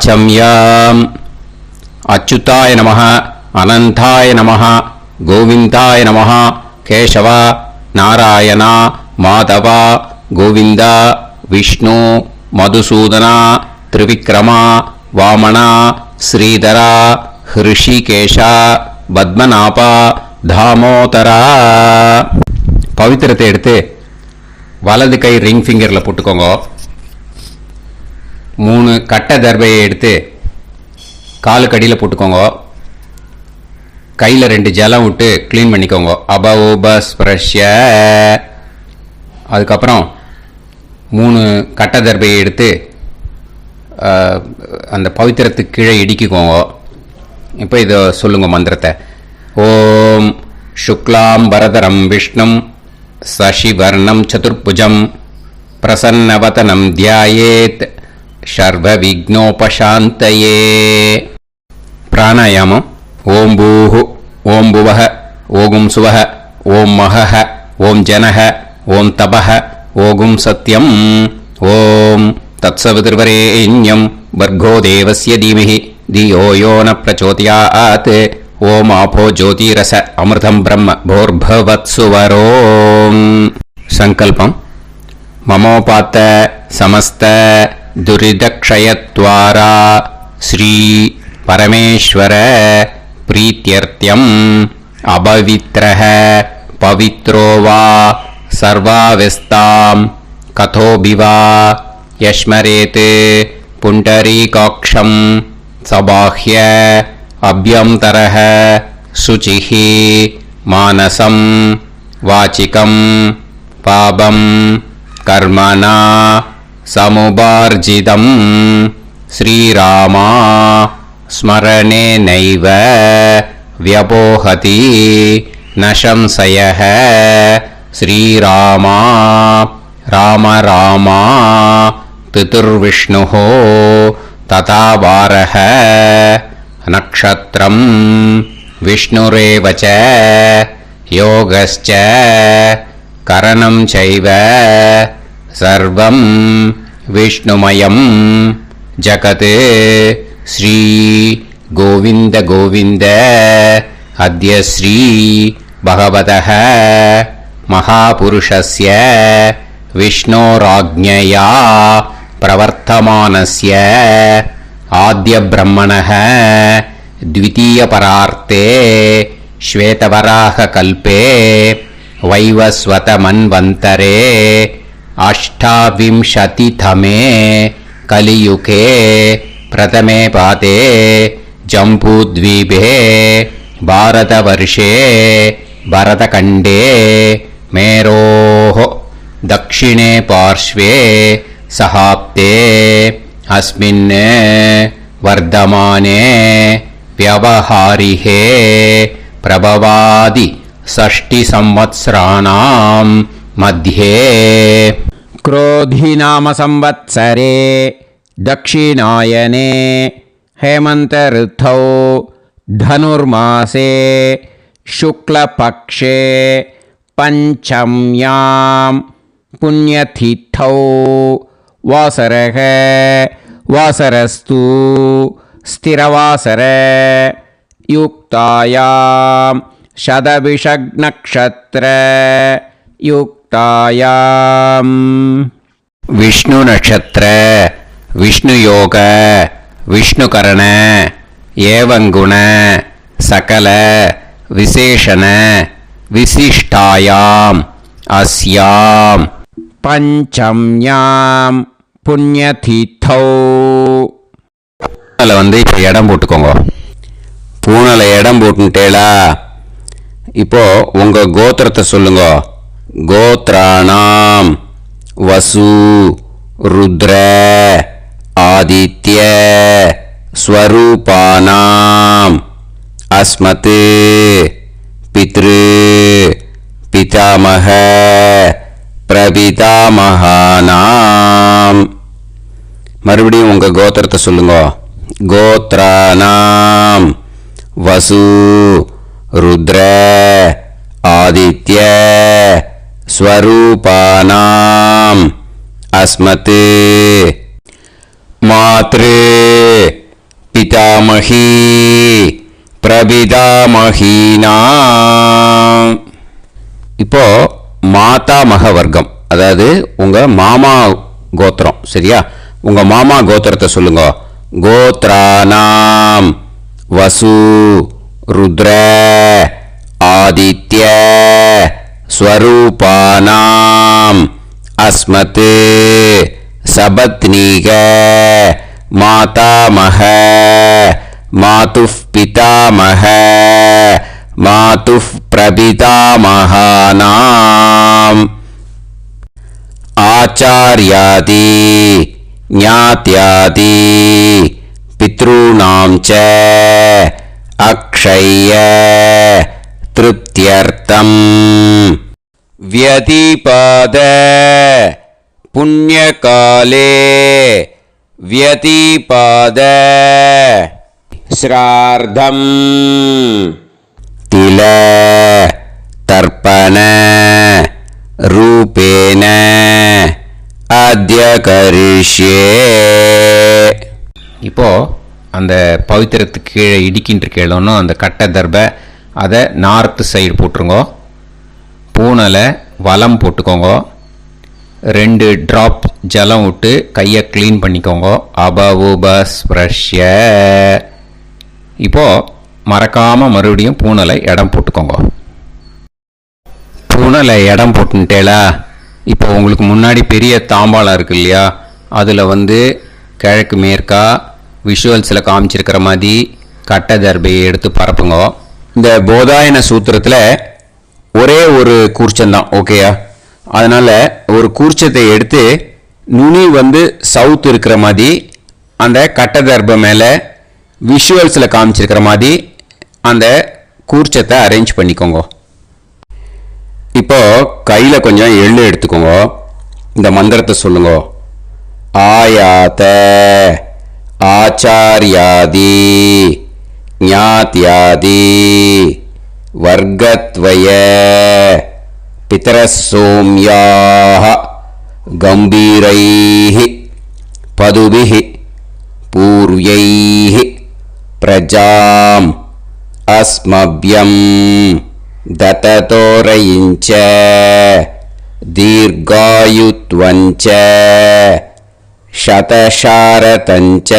ஆச்சம்யம். அச்சுதாய நமஹ, அனந்தாய நமஹ, கோவிந்தாய நமஹ, கேசவ, நாராயணா, மாதவா, கோவிந்தா, விஷ்ணு, மதுசூதனா, திரிவிக்ரமா, வாமனா, ஸ்ரீதரா, ஹிருஷிகேஷா, பத்மநாபா, தாமோதரா. பவித்திரத்தை எடுத்து வலது கை ரிங் ஃபிங்கரில் போட்டுக்கோங்க. 3 கட்டை தர்பையை எடுத்து காலுக்கடியில் போட்டுக்கோங்க. கையில் 2 ஜலம் விட்டு க்ளீன் பண்ணிக்கோங்க. அபௌபஸ்பிரஷ்ய. அதுக்கப்புறம் 3 கட்டை தர்பையை எடுத்து அந்த பவித்திரத்துக்கு கீழே இடிக்கிக்கோங்க. இப்போ இதை சொல்லுங்க மந்திரத்தை. ஓம் சுக்லாம் வரதரம் விஷ்ணும் சசிவர்ணம் சதுர்புஜம் பிரசன்னவதனம் தியாயேத் சர்வ விக்னோபசாந்தயே. பிராணாயாமம். ஓம் பூஹு, ஓம் புவஹ, ஓகும் சுவஹ, ஓம் மஹஹ, ஓம் ஜனஹ, ஓம் தபஹ, ஓகும் சத்யம். ஓம் தத்சவிதுர்வரேண்யம் வர்கோ தேவஸ்ய தீமஹி தியோ யோ ந பிரச்சோதயாத். ஓம் ஆபோ ஜோதிரச அமிர்தம் பிரம்ம போர்பவத்சுவரோம். சங்கல்பம். மமோபாத்த சமஸ்த துரிதக்ஷயத்வாரா ஸ்ரீ பரமேஸ்வர பிரீத்யர்த்தியம் அபவித்ரஹ பவித்ரோ வா சர்வாவஸ்தாம் கதோபிவா யஸ்மரேத் புண்டரீகாக்ஷம் சபாஹ்ய அப்யந்தரஹ சுசிஹி மானசம் வாச்சிகம் பாபம் கர்மணா சமுபார்ஜிதம். ஸ்ரீராமா ஸ்மரணேனைவ வ்யபோஹதி ந சம்சயः. ஸ்ரீராமா ராம ராமா பிதுர்விஷ்ணுः ததா வாரः. நக்ஷத்ரம் விஷ்ணுரேவ ச யோகஸ்ச கரணம் சைவ சர்வம் விஷ்ணுமயம் ஜகத். ஸ்ரீ கோவிந்த கோவிந்த அத்ய ஸ்ரீ பகவதः மகாபுருஷஸ்ய விஷ்ணோராஜ்ஞயா பிரவர்த்தமானஸ்ய ஆத்ய பிரம்மணः द्वितीयपरार्ते श्वेतवराह कल्पे वैवस्वत मन्वन्तरे अष्टाविंशतितमे कलियुगे प्रथमे पादे जम्बूद्वीपे भारतवर्षे भरतखण्डे मेरोः दक्षिणे पार्श्वे सहाब्दे अस्मिन् वर्धमाने व्यवहारिहे प्रभवादि 60 संवत्सराणां मध्ये क्रोधिनाम संवत्सरे दक्षिणायने हेमंत ऋतौ धनुर्मासे शुक्लपक्षे पंचम्यां पुण्यतिथौ वासरः वासरस्तु स्थिरवासर युक्तायां शतभिषग् नक्षत्र युक्तायां विष्णु नक्षत्र विष्णु योग विष्णुकरण एवं गुण सकल विशेषण विशिष्टायाम् अस्यां पंचम्यां புண்ணியதீத்தௌ. பூனலை இப்போ இடம் போட்டுக்கோங்க. பூனலை இடம் போட்டுட்டேளா? இப்போ உங்க கோத்திரத்தை சொல்லுங்க. கோத்ராணாம் வசு ருத்ர ஆதித்ய ஸ்வரூபானாம் அஸ்மத் பித்ரு பிதாமக பிரபிதாமகானாம். மறுபடியும் உங்க கோத்திரத்தை சொல்லுங்க. கோத்ரானாம் வசு ருத்ர ஆதித்ய ஸ்வரூபானாம் அஸ்மத் மாத்ரு பிதாமகி பிரபிதாமகீனா. இப்போ மாதாமக வர்க்கம், அதாவது உங்க மாமா கோத்திரம். சரியா? உங்க மாமா கோத்திரத்தை சொல்லுங்க. கோத்ரானாம் வசு ருத்ர ஆதித்ய ஸ்வரூபானாம் அஸ்மத் சபத்னீக மாதாமக மாதுஃப் பிதாமக மாதுஃப் பிரபிதாமகானாம் ஆச்சார்யாதி ஞாத்யாதி பித்ருணாம் ச அக்ஷய திருப்தியர்த்தம் வியதிபாத புண்ணியகாலே வியதிபாத ஸ்ரார்த்தம் தில தர்ப்பண ரூபேன அத்ய கரிஷ்யே. இப்போ அந்த பவித்திரத்துக்கு கீழே இடிக்கின்ற கீழோன்னு அந்த கட்டை தர்பை அதை நார்த்து சைடு போட்டுருங்க. பூனலை வலம் போட்டுக்கோங்க. 2 ட்ராப் ஜலம் விட்டு கையை க்ளீன் பண்ணிக்கோங்க. அபவுபஸ்ப்ரஷ்ய. இப்போது மறக்காமல் மறுபடியும் பூனலை இடம் போட்டுக்கோங்க. பூனலை இடம் போட்டுட்டேலா, இப்போ உங்களுக்கு முன்னாடி பெரிய தாம்பாளம் இருக்கு இல்லையா, அதில் கிழக்கு மேற்கா விஷுவல்ஸில் காமிச்சிருக்கிற மாதிரி கட்டை தர்பையை எடுத்து பரப்புங்க. இந்த போதாயன சூத்திரத்தில் ஒரே ஒரு கூர்ச்சந்தான், ஓகேயா? அதனால் ஒரு கூர்ச்சத்தை எடுத்து நுனி சவுத் இருக்கிற மாதிரி அந்த கட்டை தர்பை மேலே விஷுவல்ஸில் காமிச்சிருக்கிற மாதிரி அந்த கூர்ச்சத்தை அரேஞ்ச் பண்ணிக்கோங்க. இப்போ கையில் கொஞ்சம் எள்ளு எடுத்துக்கோங்க. இந்த மந்திரத்தை சொல்லுங்க. ஆயாத ஆச்சார்யாதி ஞாத்யாதி வர்க்கத்வய பிதரசோம்யாஹ கம்பீரைஹி பதுபிஹி பூர்வைஹி பிரஜாம் அஸ்மப்யம் தததோரயிஞ்ச தீர்காயுத்வஞ்ச சதசாரதஞ்ச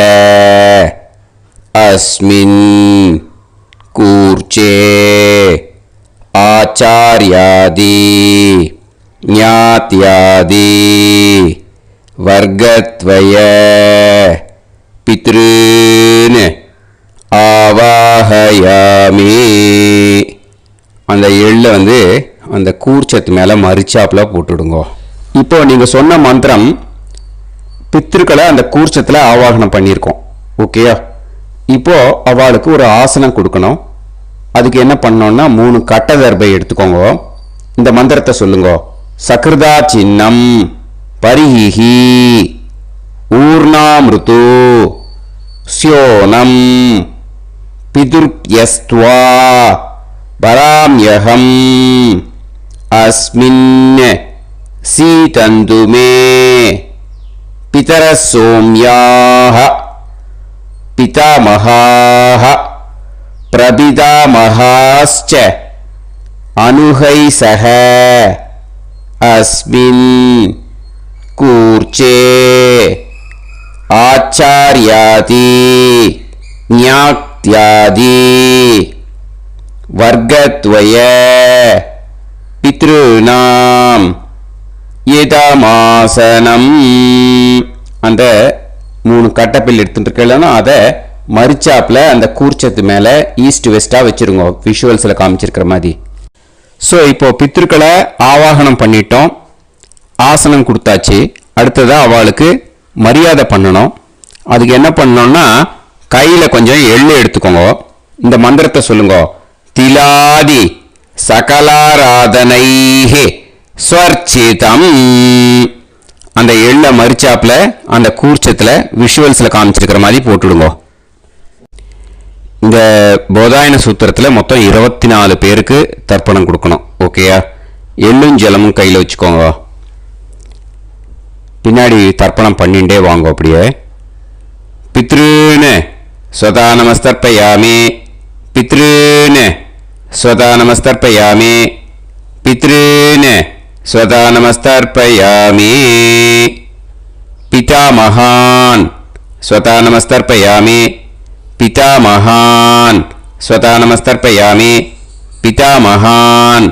அஸ்மின் கூர்ச்சே ஆச்சார்யாதி ஞாத்யாதி வர்க்கத்வய பித்ருன் ஆவாஹயாமி. அந்த எள்ளை அந்த கூர்ச்சத்து மேலே மரிச்சாப்பில் போட்டுடுங்க. இப்போ நீங்கள் சொன்ன மந்திரம் பித்ருக்களை அந்த கூர்ச்சத்தில் ஆவாகனம் பண்ணியிருக்கோம், ஓகேயா? இப்போ அவளுக்கு ஒரு ஆசனம் கொடுக்கணும். அதுக்கு என்ன பண்ணோம்னா 3 கட்டை தர்பை எடுத்துக்கோங்க. இந்த மந்திரத்தை சொல்லுங்க. சக்ருதா சின்னம் பரிஹி ஊர்ணாமிருத்து ஸ்யோனம் பிதுர்யஸ்த்வா பராம்யகம் அஸ்மின் சீதந்துமே பிதரசோம்யாஹ பிதாமகாஹ பிரபிதாமகாஸ்ச அனுஹைசஹ அஸ்மின் கூர்ச்சே ஆச்சார்யாதி ஞாத்யாதி வர்க்கத்வய பித்ருநாம் இதமாசனம். அந்த 3 கட்டப்பில் எடுத்துட்டு இருக்கலன்னா அதை மரிச்சாப்பில் அந்த கூர்ச்சத்து மேலே ஈஸ்ட் வெஸ்டாக வச்சுருங்க, விஷுவல்ஸில் காமிச்சிருக்கிற மாதிரி. ஸோ இப்போ பித்ருக்களை ஆவாகனம் பண்ணிட்டோம், ஆசனம் கொடுத்தாச்சு. அடுத்ததாக அவளுக்கு மரியாதை பண்ணணும். அதுக்கு என்ன பண்ணணும்னா கையில் கொஞ்சம் எள்ளு எடுத்துக்கோங்க. இந்த மந்திரத்தை சொல்லுங்க. திலாதி சகலாராதனைஹே ஸ்வர்ச்சிதம். அந்த எள்ளை மரிச்சாப்பில் அந்த கூர்ச்சத்தில் விஷுவல்ஸில் காமிச்சிருக்கிற மாதிரி போட்டுடுங்க. இந்த போதாயன சூத்திரத்தில் மொத்தம் 24 பேருக்கு தர்ப்பணம் கொடுக்கணும், ஓகேயா? எள்ளும் ஜலமும் கையில் வச்சுக்கோங்க. பின்னாடி தர்ப்பணம் பண்ணிகிட்டே வாங்க. அப்படியே பித்ருன்னு स्वता नमस्तर्पयामि पितॄन् स्वता नमस्तर्पयामि पितॄन् स्वता नमस्तर्पयामि पितामहान् स्वता नमस्तर्पयामि पितामहान् स्वता नमस्तर्पयामि पितामहान्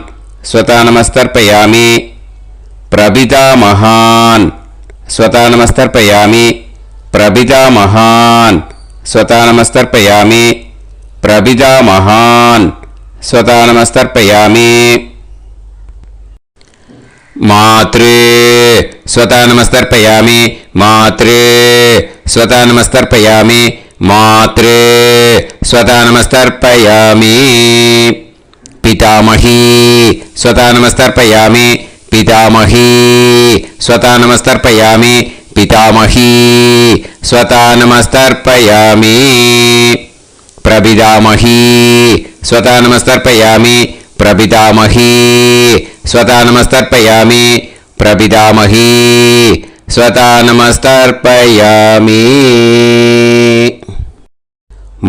स्वता नमस्तर्पयामि प्रपितामहान् स्वता नमस्तर्पयामि प्रपितामहान् स्वता नमस्तर्पयामि प्रपितामहान् स्वता नमस्तर्पयामि मातृ स्वता नमस्तर्पयामि मातृ स्वता नमस्तर्पयामि मातृ स्वता नमस्तर्पयामि पितामही स्वता नमस्तर्पयामि पितामही स्वता नमस्तर्पयामि पितामही स्वता नमस्तर्पयामि प्रपितामही स्वता नमस्तर्पयामि प्रपितामही स्वता नमस्तर्पयामि प्रपितामही स्वता नमस्तर्पयामि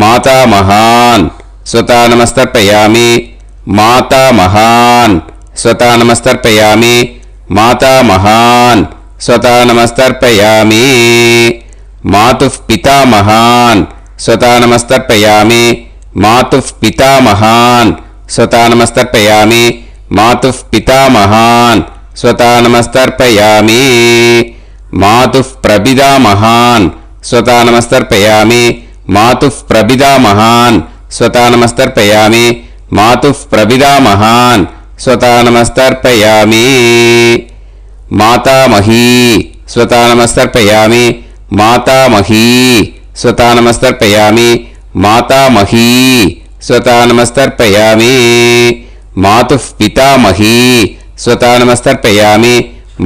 मातामहान् स्वता नमस्तर्पयामि मातामहान् स्वता नमस्तर्पयामि मातामहान् स्वता नमस्तर्पयामि मातुः पितामहान् स्वता नमस्तर्पयामि मातुः पितामहान् स्वता नमस्तर्पयामि मातुः पितामहान् स्वता नमस्तर्पयामि मातुः प्रपितामहान् स्वता नमस्तर्पयामि मातुः प्रपितामहान् स्वता नमस्तर्पयामि मातुः प्रपितामहान् स्वता नमस्तर्पयामि मातामही स्वता नमस्तर्पयामि मातामही स्वता नमस्तर्पयामि मातामही स्वता नमस्तर्पयामि मातुः पितामही स्वता नमस्तर्पयामि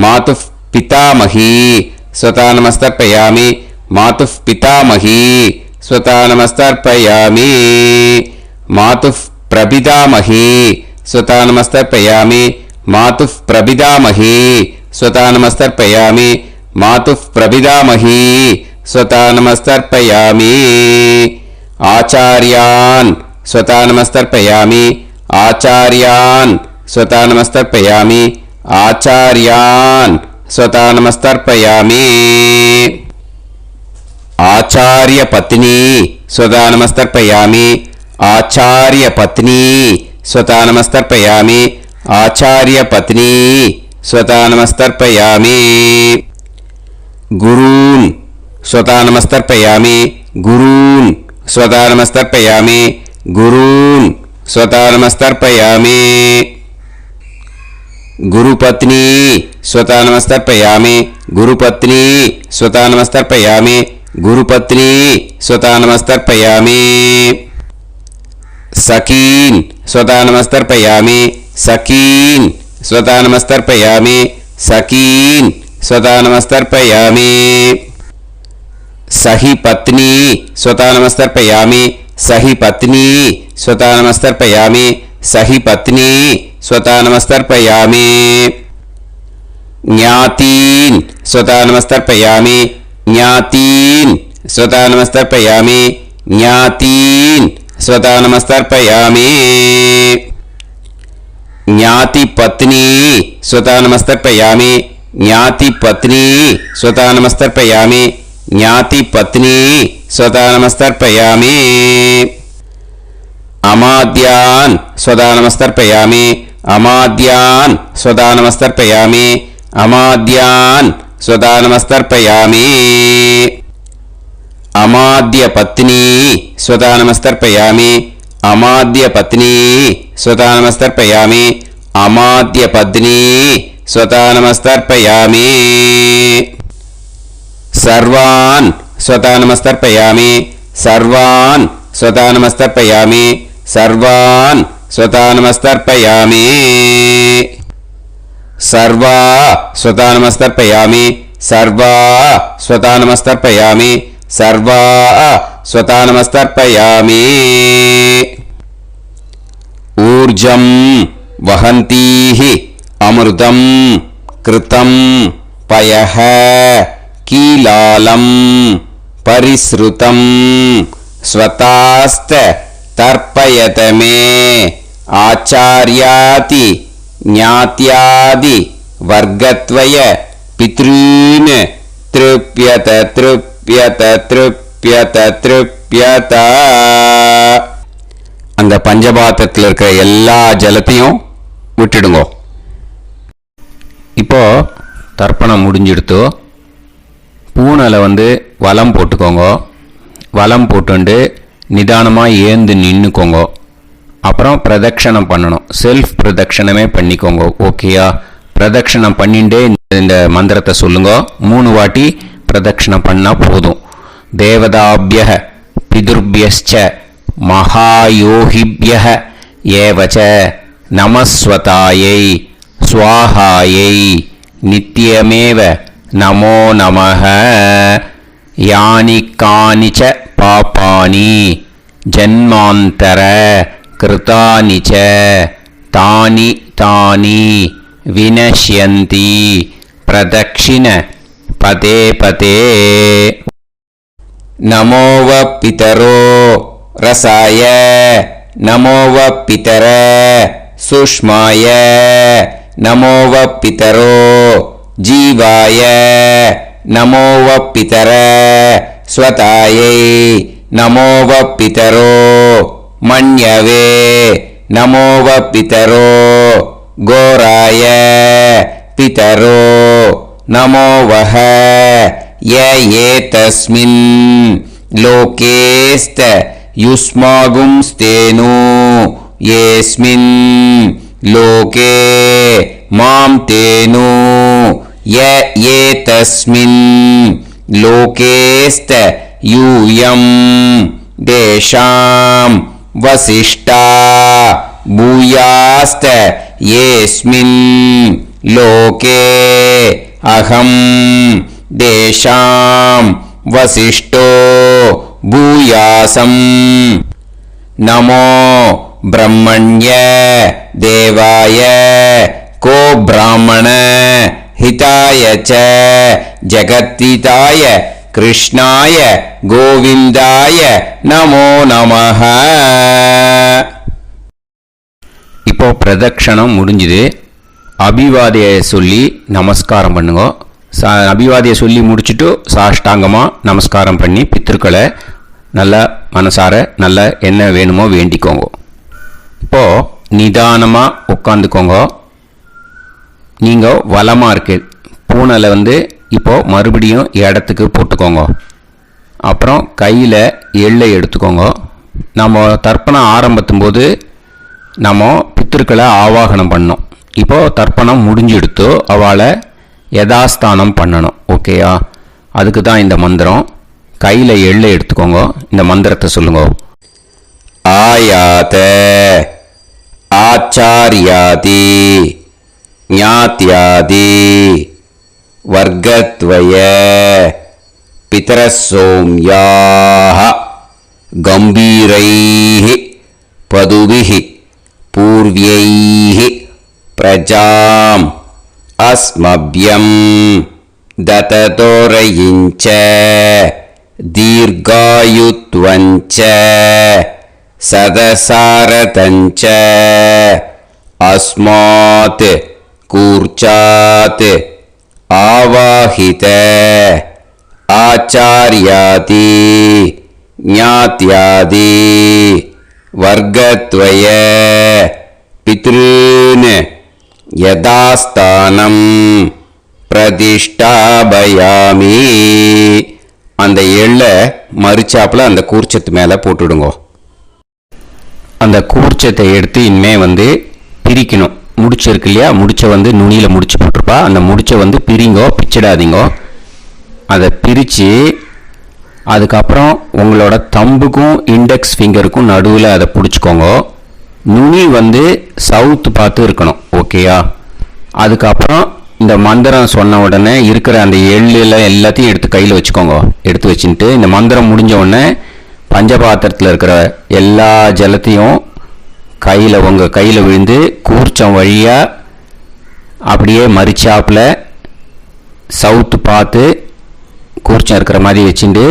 मातुः पितामही स्वता नमस्तर्पयामि मातुः पितामही स्वता नमस्तर्पयामि मातुः प्रपितामही स्वता नमस्तर्पयामि मातुः प्रपितामही स्वता नमस्तर्पयामि मातुः प्रपितामही स्वता नमस्तर्पयामि आचार्यान् स्वता नमस्तर्पयामि आचार्यान् स्वता नमस्तर्पयामि आचार्यान् स्वता नमस्तर्पयामि आचार्यपत्नी स्वता नमस्तर्पयामि आचार्यपत्नी स्वता नमस्तर्पयामि आचार्यपत्नी स्वता नमस्तर्पयामि गुरून् स्वता नमस्तर्पयामि गुरून् स्वता नमस्तर्पयामि गुरून् स्वता नमस्तर्पयामि गुरुपत्नी स्वता नमस्तर्पयामि गुरुपत्नी स्वता नमस्तर्पयामि गुरुपत्नी स्वता नमस्तर्पयामि सखीन् स्वता नमस्तर्पयामि सखीन् स्वता नमस्तर्पयामि सखीन् स्वता नमस्तर्पयामि सही पत्नी स्वता नमस्तर्पयामि सही पत्नी स्वता नमस्तर्पयामि सही पत्नी स्वता नमस्तर्पयामि ज्ञातीन् स्वता नमस्तर्पयामि ज्ञातीन् स्वता नमस्तर्पयामि ज्ञातीन् स्वता नमस्तर्पयामि ज्ञातिपत्नी स्वता नमस्तर्पयामि ज्ञातिपत्नी स्वता नमस्तर्पयामि ज्ञातिपत्नी स्वता नमस्तर्पयामि अमाद्यान् स्वता नमस्तर्पयामि अमाद्यान् स्वता नमस्तर्पयामि अमाद्यान् स्वता नमस्तर्पयामि अमाद्यपत्नी स्वता नमस्तर्पयामि अमाद्यपत्नी स्वता नमस्तर्पयामि अमाद्यपत्नी स्वता नमस्तर्पयामि सर्वान् स्वता नमस्तर्पयामि सर्वान् स्वता नमस्तर्पयामि सर्वान् स्वता नमस्तर्पयामि सर्वा स्वता नमस्तर्पयामि सर्वा स्वता नमस्तर्पयामि सर्वा स्वता नमस्तर्पयामि ऊर्जं वहन्तीः अमृतं कृतं पयः कीलालं परिसृतं ஸ்வதாஸ்த தர்ப்பயதமே ஆச்சார்யாதி ஞாத்யாதி வர்க்கத்வய பித்ரீன் த்ருப்யத த்ருப்யத த்ருப்யத த்ருப்யத. அந்த பஞ்சபாத்திரத்தில் இருக்கிற எல்லா ஜலத்தையும் விட்டுடுங்க. இப்போ தர்ப்பணம் முடிஞ்சிடுத்தோ பூனலை வலம் போட்டுக்கோங்க. வலம் போட்டுண்டு நிதானமாக ஏந்து நின்றுக்கோங்க. அப்புறம் பிரதட்சணம் பண்ணணும். செல்ஃப் பிரதட்சணமே பண்ணிக்கோங்க. ஓகேயா? பிரதட்சணம் பண்ணிண்டே இந்த மந்திரத்தை சொல்லுங்க. 3 வாட்டி பிரதட்சணம் பண்ணால் போதும். தேவதாபிய பிதுர்பியச்ச மகாயோகிபிய ஏவச்ச நமஸ்வதாயை ஸ்வாஹாயை நித்யமேவ நமோ நமஹ. யானி கானிச்ச பாபானி ஜன்மாந்தர கிருதானி ச தானி தானி வினஷ்யந்தி பிரதக்ஷிண பதே பதே. நமோவ பிதரோ ரசாய நமோவ பிதர சுஷ்மாய நமோவ பிதரோ ஜீவாய நமோவ பிதர ஸ்வதாயை நமோவ பிதரோ மன்யவே நமோவ பிதரோ கோராய பிதரோ நமோவஹ. ஏதஸ்மின் லோகேஸ்த யுஸ்மாகும்ஸ்தேனு ஏஸ்மின் லோகே மாம் தேனு. ஏதஸ்மின் லோகேஸ்த யூயம் தேஷாம் வசிஷ்டா பூயாஸ்த ஏஸ்மின் லோகே அகம் தேஷாம் வசிஷ்டோ பூயாசம். நமோ பிரம்மண்ய தேவாய கோ பிராமண ஹிதாய ச ஜகத்ஹிதாய கிருஷ்ணாய கோவிந்தாய நமோ நமஹ. இப்போ பிரதட்சணம் முடிஞ்சுது. அபிவாதியை சொல்லி நமஸ்காரம் பண்ணுங்க. அபிவாதியை சொல்லி முடிச்சுட்டு சாஷ்டாங்கமாக நமஸ்காரம் பண்ணி பித்திருக்களை நல்லா மனசார நல்லா என்ன வேணுமோ வேண்டிக்கோங்க. இப்போது நிதானமாக உட்காந்துக்கோங்க. நீங்கள் வலமாக இருக்கு பூனலை இப்போது மறுபடியும் இடத்துக்கு போட்டுக்கோங்க. அப்புறம் கையில் எள்ளை எடுத்துக்கோங்க. நம்ம தர்ப்பணம் ஆரம்பத்தும் போது நம்ம பித்திருக்களை ஆவாகனம் பண்ணோம். இப்போது தர்ப்பணம் முடிஞ்செடுத்து அவளை யதாஸ்தானம் பண்ணணும். ஓகேயா? அதுக்கு தான் இந்த மந்திரம். கையில் எள்ளை எடுத்துக்கோங்க. இந்த மந்திரத்தை சொல்லுங்க. ஆயாத ஆச்சாரியாதி ஞாத்யாதி வர்க்கத்வய பிதரசோம்யாஹ கம்பீரைஹ பதுபிஹ பூர்வ்யைஹ பிரஜாம் அஸ்மப்யம் தததோரயிஞ்ச தீர்காயுத்வஞ்ச சதசாரதஞ்ச அஸ்மாத் கூர்ச்சாத் ஆவாஹித ஆச்சார்யாதி ஞாத்யாதி வர்க்கத்வய பித்ருன் யதாஸ்தானம் பிரதிஷ்டாபயாமி. அந்த எள்ளை மறுச்சாப்பில் அந்த கூர்ச்சத்து மேலே போட்டுடுங்க. அந்த கூர்ச்சத்தை எடுத்து இனிமே பிரிக்கணும். முடிச்சு இருக்கு இல்லையா? முடிச்சை நுனியில் முடிச்சு போட்டிருப்பா. அந்த முடிச்சை பிரிங்கோ, பிச்சிடாதீங்கோ. அதை பிரித்து அதுக்கப்புறம் உங்களோட தம்புக்கும் இண்டெக்ஸ் ஃபிங்கருக்கும் நடுவில் அதை பிடிச்சிக்கோங்க. நுனி சவுத்து பார்த்து இருக்கணும். ஓகேயா? அதுக்கப்புறம் இந்த மந்திரம் சொன்ன உடனே இருக்கிற அந்த எள்ளில் எல்லாத்தையும் எடுத்து கையில் வச்சுக்கோங்க. எடுத்து வச்சுட்டு இந்த மந்திரம் முடிஞ்ச உடனே பஞ்சபாத்திரத்தில் இருக்கிற எல்லா ஜலத்தையும் உங்கள் கையில் விழுந்து கூர்ச்சம் வழியாக அப்படியே மறிச்சாப்பில் சவுத்து பார்த்து கூர்ச்சம் இருக்கிற மாதிரி வச்சுட்டு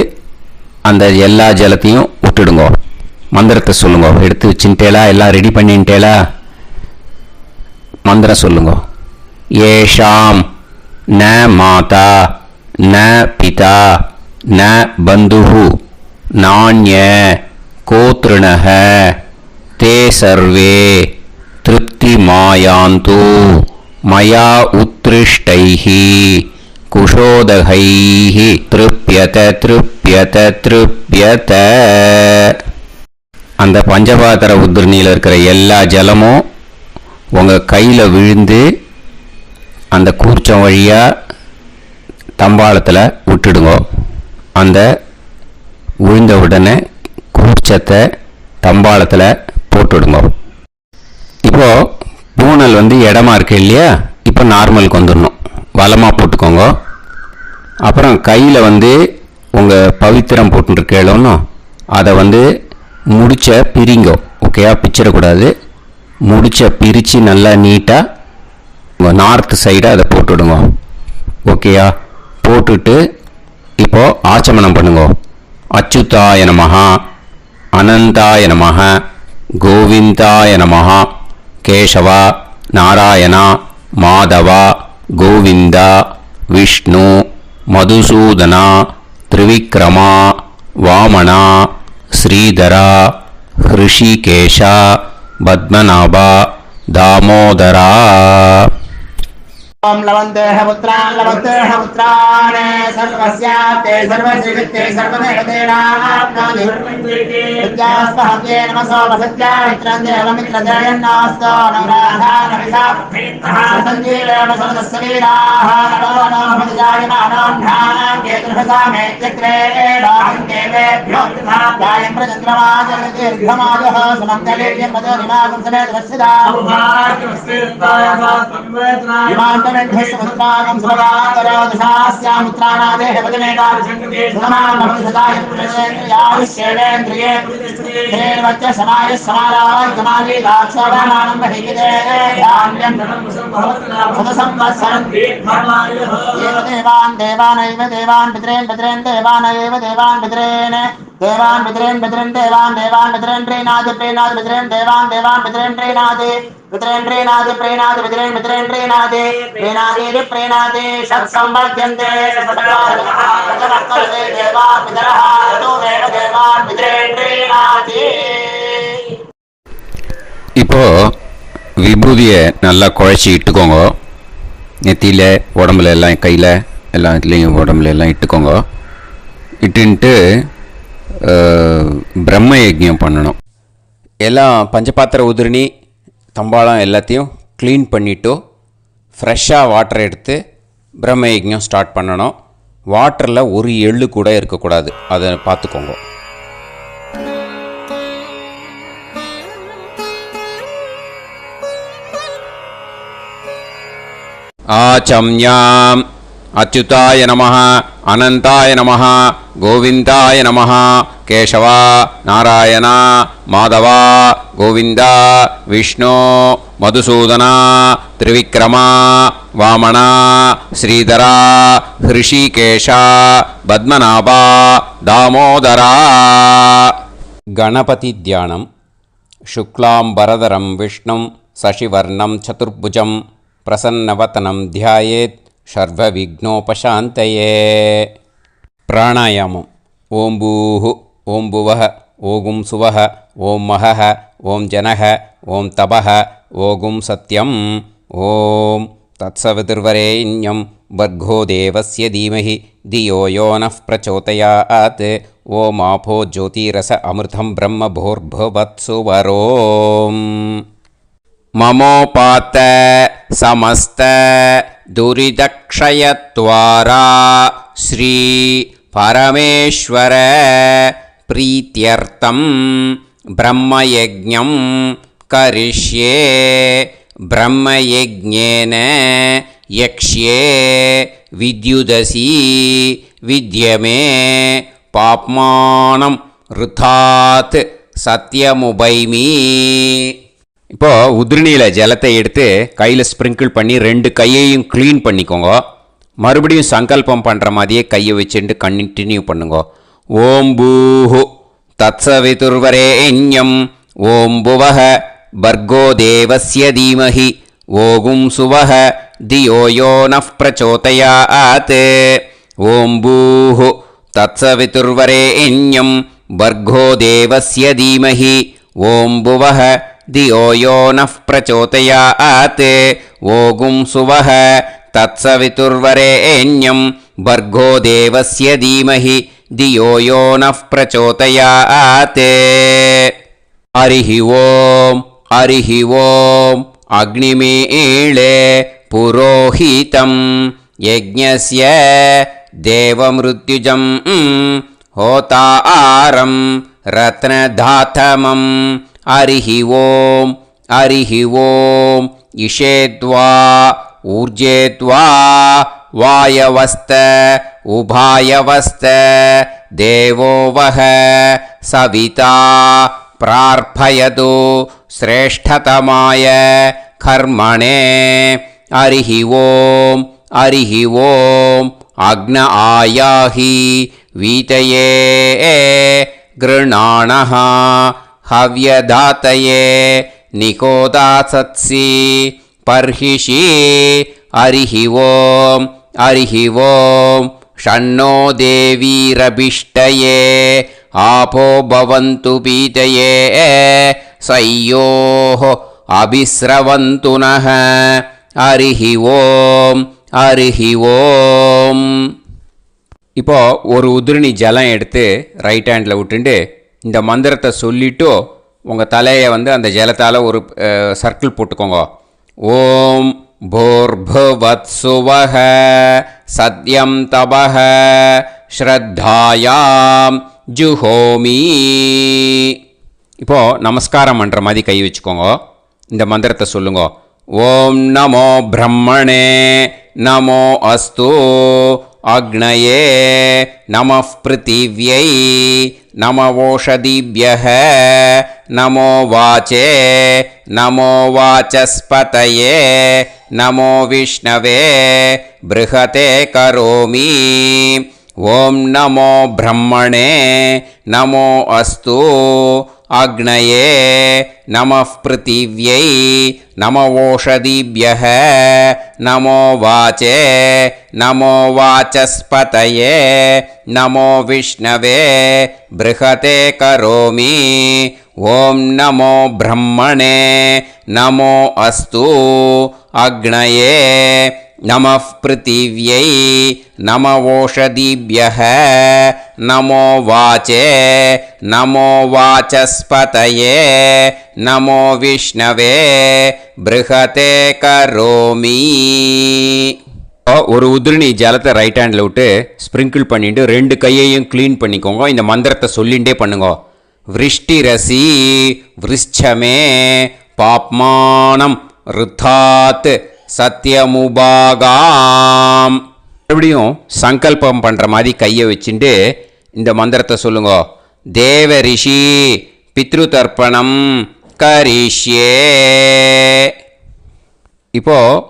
அந்த எல்லா ஜலத்தையும் விட்டுடுங்கோ. மந்திரத்தை சொல்லுங்க. எடுத்து வச்சுட்டேலா? எல்லாம் ரெடி பண்ணிட்டேலா? மந்திரம் சொல்லுங்க. ஏஷாம் ந மாதா ந பிதா ந பந்துஹு நாண்ய கோத்ருணஹ தே சர்வே திருப்திமாயாந்து மயா உத்ருஷ்டைஹி குஷோதகைஹி திருப்யத திருப்யத திருப்யத. அந்த பஞ்சபாத்திர உத்ரணியில் இருக்கிற எல்லா ஜலமும் உங்கள் கையில் விழுந்து அந்த கூர்ச்சம் வழியாக தம்பாளத்தில் விட்டுடுங்க. அந்த விழுந்த உடனே கூர்ச்சத்தை தம்பாளத்தில் போட்டுடுங்க. இப்போது பூனல் இடமா இருக்கு இல்லையா? இப்போ நார்மலுக்கு வந்துடணும். வலமாக போட்டுக்கோங்க. அப்புறம் கையில் உங்கள் பவித்திரம் போட்டுருக்கேளோன்னு அதை முடிச்ச பிரிங்கோ. ஓகேயா? பிச்சிடக்கூடாது. முடிச்ச பிரித்து நல்லா நீட்டாக நார்த் சைடை அதை போட்டுவிடுங்க. ஓகேயா? போட்டுட்டு இப்போது ஆச்சமனம் பண்ணுங்க. அச்சுதாய நமஹ அனந்தாய நமஹ கோவிந்தாய நமஹ கேசவா நாராயணா மாதவா கோவிந்தா விஷ்ணு மதுசூதனா திரிவிக்ரமா வாமனா ஸ்ரீதரா ஹிருஷிகேஷா பத்மநாபா தாமோதரா. ओम लवन्तेह पुत्रान् लवन्तेह पुत्रान् सर्वस्याप्ते सर्वश्रीवित्ते सर्वदेवतेनाप्नोति विद्यास्पहव्ये नमसो वसत्या मित्रं देवमित्रजयन्नास्तो नवराधानविषा सञ्जीवेन सर्वस्वीराः नमो नमः जायमानोऽन्धानां केतुर्हसामेत्यग्रे बाहुं देवेभ्यो गायं प्रचन्द्रमाजर्दीर्घमाजः सुमङ्गलेर्यं मदोनिमागं समेत वत्सिदाः इमान्तमेभ्यस्तमत्रागं सुभगान्तरोदशास्यामित्राणादेह वदनेकाभिषङ्कृते सुमानमभिसदाय पुरुषेन्द्रियायुष्येवेन्द्रिये हेर्वच्च समायः समाराजमाली दाक्षाणानं बहिगिदे धान्यं सदसंवत्सरं एव देवान् देवानैव देवान् पितॄन् पितॄन् देवानैव देवान् पितॄन् देवान् पितॄन् पितॄन् देवान् देवान् पितॄन् प्रीणाति प्रीणाति पितॄन् देवान् देवान् पितॄन् प्रीणाति पितॄन् प्रीणाति प्रीणाति पितॄन् पितॄन् प्रीणाति प्रीणाति प्रीणाति षट्संवर्ध्यन्ते सचवर्तते देवान् पितरः ततोमेव देवान् पितॄन् प्रीणाति. இப்போ விபூதியை நல்லா குழச்சி இட்டுக்கோங்க. நெத்தியில் உடம்புல எல்லாம் கையில் எல்லாம் இதுலேயும் உடம்புல எல்லாம் இட்டுக்கோங்க. இட்டுன்ட்டு பிரம்ம யஜ்ஞம் பண்ணணும். எல்லாம் பஞ்சபாத்திர உதிரணி தம்பாளம் எல்லாத்தையும் க்ளீன் பண்ணிவிட்டு ஃப்ரெஷ்ஷாக வாட்டர் எடுத்து பிரம்ம யஜ்ஞம் ஸ்டார்ட் பண்ணணும். வாட்டரில் ஒரு எள்ளு கூட இருக்கக்கூடாது. அதை பார்த்துக்கோங்க. ஆச்சம்யாம் அச்சுதாய நமஹ அனந்தாய நமஹ கோவிந்தாய நமஹ கேசவா நாராயணா மாதவா கோவிந்தா விஷ்ணு மதுசூதனா திரிவிக்ரமா வாமனா ஸ்ரீதரா ஹிருஷிகேஷா பத்மநாபா தாமோதரா. கணபதி தியானம். சுக்லாம்பரதரம் விஷ்ணும் சசிவர்ணம் சதுர்புஜம் பிரசன்னவதனம் தியாயேத் சர்வவிக்னோபசாந்தயே. பிராணாயாமம். ஓம் பூஹு ஓம் புவஹ ஓகும் சுவஹ ஓம் மஹஹ ஓம் ஜனஹ ஓம் தபஹ ஓகும் சத்யம். ஓம் தத்சவிதுர்வரேண்யம் வர்கோ தேவஸ்ய தீமஹி தியோ யோ நः பிரச்சோதயாத். ஓம் ஆபோ ஜோதிரஸ அமிர்தம் பிரம்ம பூர்புவத்சு வரோம். மமோபாத்த சமஸ்த துரிதக்ஷயத்வாரா ஸ்ரீ பரமேஸ்வர பிரீத்யர்த்தம் பிரம்மயஜ்ஞம் கரிஷ்யே. பிரம்மயஜ்ஞேன யக்ஷ்யே வித்யுதசி வித்யமே பாப்மானம் ருதாத் சத்யமுபைமி. இப்போது உதிரணியில் ஜலத்தை எடுத்து கையில் ஸ்ப்ரிங்கிள் பண்ணி 2 கையையும் க்ளீன் பண்ணிக்கோங்க. மறுபடியும் சங்கல்பம் பண்ணுற மாதிரியே கையை வச்சுட்டு கண்டினியூ பண்ணுங்க. ஓம் பூஹு தத்சவிதுர்வரேண்யம் ஓம் புவஹ பர்கோ தேவஸ்ய தீமஹி ஓகும் சுவஹ தியோ யோ நஃப் பிரச்சோதயாத் ஓம் பூஹு தத்சவிதுர்வரேண்யம் பர்கோ தேவஸ்ய தீமஹி ஓம் புவஹ தியோ யோ நஃப் பிரச்சோதயாத் ஓகும் சுவஹ தத்சவிதுர்வரேண்யம் பர்கோ தேவஸ்ய தீமஹி தியோ யோ நஃப் பிரச்சோதயாத். ஹரிஹி ஓம் ஹரிஹி ஓம் அக்னிமீளே புரோஹிதம் யஜ்ஞஸ்ய தேவமிருத்யுஜம் ஹோதாரம் ரத்னதாதமம். ஹரிஹி ஓம் ஹரிஹி ஓம் இஷேத்வா ஊர்ஜேத்வா வாயவஸ்த உபாயவஸ்த தேவோ வஹ சவிதா பிரார்ப்பயது ஸ்ரேஷ்டதமாய கர்மணே. ஹரிஹி ஓம் ஹரிஹி ஓம் அக்ன ஆயாஹி வீதயே கிருணாணஹ ஹவ்யதாத்தயே நிகோதாசத்சி பர்ஹிஷி. ஹரிஹி ஓம் ஹரிஹி ஓம் ஷண்ணோ தேவீரபிஷ்டயே ஆபோ பவந்து பீதயே சய்யோஹ அபிஸ்ரவந்து நஹ. ஹரிஹி ஓம் ஹரிஹி ஓம். இப்போ ஒரு உதிரணி ஜலம் எடுத்து ரைட் ஹேண்டில் விட்டுண்டு இந்த மந்திரத்தை சொல்லிவிட்டு உங்கள் தலையை அந்த ஜலத்தால் ஒரு சர்க்கிள் போட்டுக்கோங்க. ஓம் பூர்புவத்சுவஹ சத்யம் தபஹ ஸ்ரத்தாயாம் ஜுஹோமி. இப்போது நமஸ்காரம் பண்ணுற மாதிரி கை வச்சுக்கோங்க. இந்த மந்திரத்தை சொல்லுங்க. ஓம் நமோ பிரம்மணே நமோ அஸ்து அக்னயே நமः பிருத்திவ்யை நமவோஷதிभ्यः நமோ வாச்சே நமோ வாசஸ்பதயே நமோ விஷ்ணவே ப்ருஹதே கரோமி. ஓம் நமோ பிரம்மணே நமோ அஸ்து அக்னயே நமः பிருத்திவ்யை நமவோஷதிभ्यः நமோ வாச்சே நமோ வாசஸ்பதயே நமோ விஷ்ணவே ப்ருஹதே கரோமி. ஓம் நமோ பிரம்மணே நமோ அஸ்து அக்னயே நமः பிருத்திவ்யை நமவோஷதிभ्यः நமோ வாச்சே நமோ வாசஸ்பதயே நமோ விஷ்ணவே ப்ருஹதே கரோமி. ஒரு உதிரணி ஜலத்தை ரைட் ஹேண்டில் விட்டு ஸ்ப்ரிங்கிள் பண்ணிட்டு ரெண்டு கையையும் க்ளீன் பண்ணிக்கோங்க. இந்த மந்திரத்தை சொல்லிகிட்டே பண்ணுங்க. விருஷ்டிரசி விருஷ்சமே பாப்மானம் ருத்தாத் சத்யமுபாகாம். மறுபடியும் சங்கல்பம் பண்ணுற மாதிரி கையை வச்சுட்டு இந்த மந்திரத்தை சொல்லுங்க. தேவ ரிஷி பித்ரு தர்ப்பணம் கரிஷ்யே. இப்போது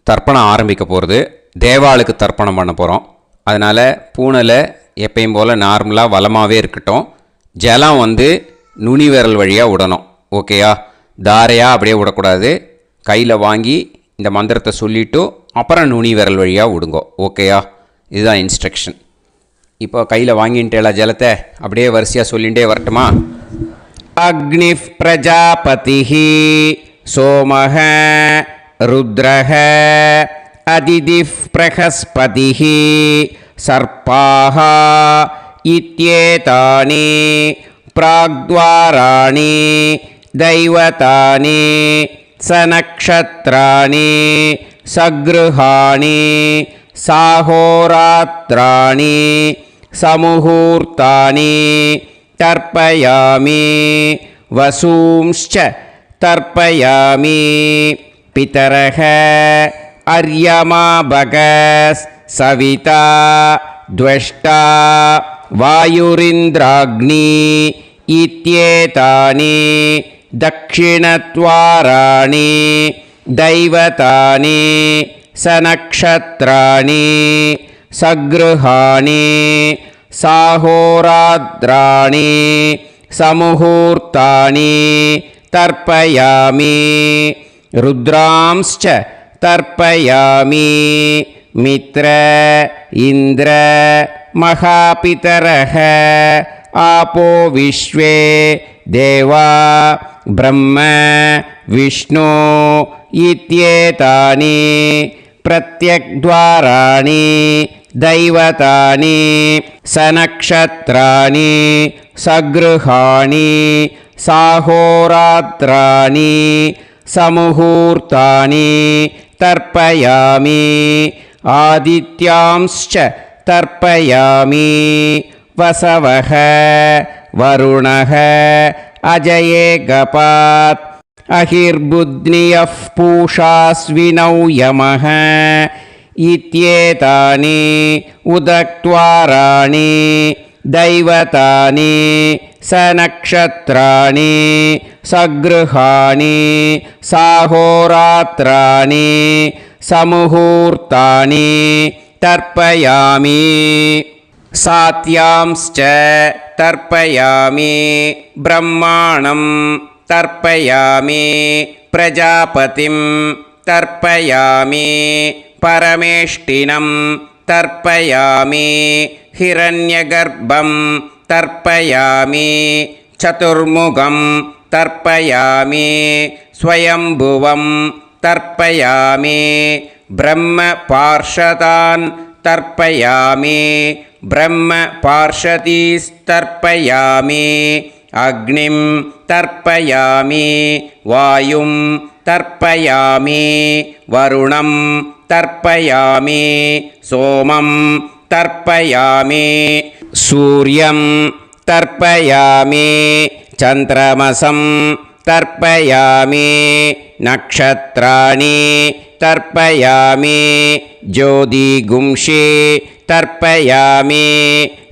தர்ப்பணம் ஆரம்பிக்க போகிறது. தேவாளுக்கு தர்ப்பணம் பண்ண போகிறோம். அதனால் பூனையில் எப்பயும் போல் நார்மலாக வளமாகவே இருக்கட்டும். ஜலம் நுனி விரல் வழியாக விடணும். ஓகேயா? தாரையாக அப்படியே விடக்கூடாது. கையில் வாங்கி இந்த மந்திரத்தை சொல்லிவிட்டு அப்புறம் நுனி விரல் வழியாக விடுங்கோ. ஓகேயா? இதுதான் இன்ஸ்ட்ரக்ஷன். இப்போ கையில் வாங்கிட்டேல ஜலத்தை அப்படியே வரிசையாக சொல்லிகிட்டே வரட்டுமா? அக்னி பிரஜாபதி சோமஹ ருத்ரஹ அதிதி பிரகஸ்பதி சர்ப்பாஹ இத்யேதானி பிராக்த்வாராணி தைவதானி சநக்ஷத்ராணி சக்ருஹாணி சாஹோராத்ராணி சமுஹூர்த்தானி தர்ப்பயாமி வசூம்ச்ச தர்ப்பயாமி. பிதரஹ அர்யமா பகஸ் சவிதா த்வஷ்டா வாயுரிந்திராக்னி இத்யேதானி தக்ஷிணத்வாராணி தைவதானி சநக்ஷத்ராணி சக்ருஹாணி साहोरात्राणि समुहूर्तानि तर्पयामि रुद्रांश्च तर्पयामि मित्र इन्द्र महापितरः आपो विश्वे देवा ब्रह्म विष्णु इत्येतानि प्रत्यग्द्वाराणि दैवतानि सनक्षत्राणि सगृहाणि साहोरात्राणि समुहूर्तानि तर्पयामि आदित्यांश्च तर्पयामि वसवः वरुणः अजयेगपात् अहिर्बुध्नियः पूषास्विनौ यमः इत्येतानि उदक्त्वाराणि दैवतानि सनक्षत्राणि सगृहाणि साहोरात्राणि समुहूर्तानि तर्पयामि सात्यांश्च तर्पयामि ब्रह्माणं तर्पयामि प्रजापतिं तर्पयामि परमेष्टिनं तर्पयामि हिरण्यगर्भं तर्पयामि चतुर्मुखं तर्पयामि स्वयंभुवं तर्पयामि ब्रह्मपार्षदान् तर्पयामि ब्रह्मपार्षदीस्तर्पयामि अग्निं तर्पयामि वायुं तर्पयामि वरुणं तर्पयामि सोमं तर्पयामि सूर्यं तर्पयामि चन्द्रमसं तर्पयामि नक्षत्राणि तर्पयामि ज्योतिगुंषि तर्पयामि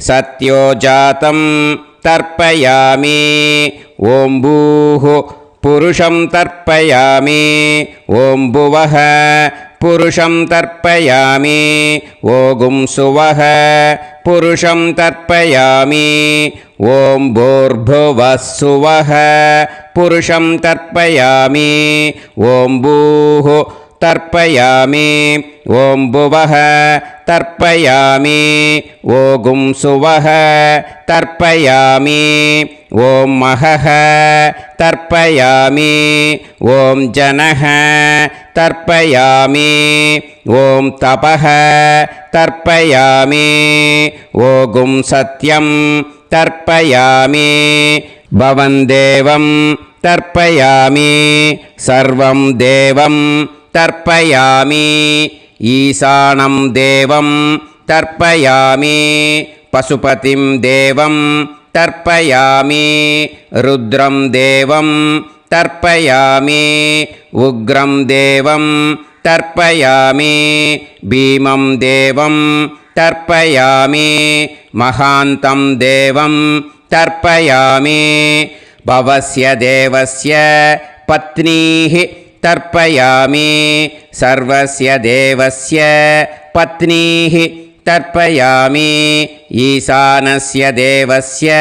सत्योजातं तर्पयामि ॐ भूः पुरुषं तर्पयामि ॐ भुवः पुरुषं तर्पयामि ॐ सुवः पुरुषं तर्पयामि ॐ भूर्भुवः सुवः पुरुषं तर्पयामि ॐ भूः तर्पयामि ॐ भुवः तर्पयामि ॐ सुवः तर्पयामि ॐ महः तर्पयामि ॐ जनः तर्पयामि ॐ तपः तर्पयामि ॐ सत्यं तर्पयामि भवन् देवं तर्पयामि सर्वं देवं तर्पयामि ईशानं देवं तर्पयामि पशुपतिं देवं तर्पयामि रुद्रं देवं तर्पयामि उग्रं देवं तर्पयामि भीमं देवं तर्पयामि महान्तं देवं तर्पयामि भवस्य देवस्य पत्नीः तर्पयामि सर्वस्य देवस्य पत्नीः तर्पयामि ईशानस्य देवस्य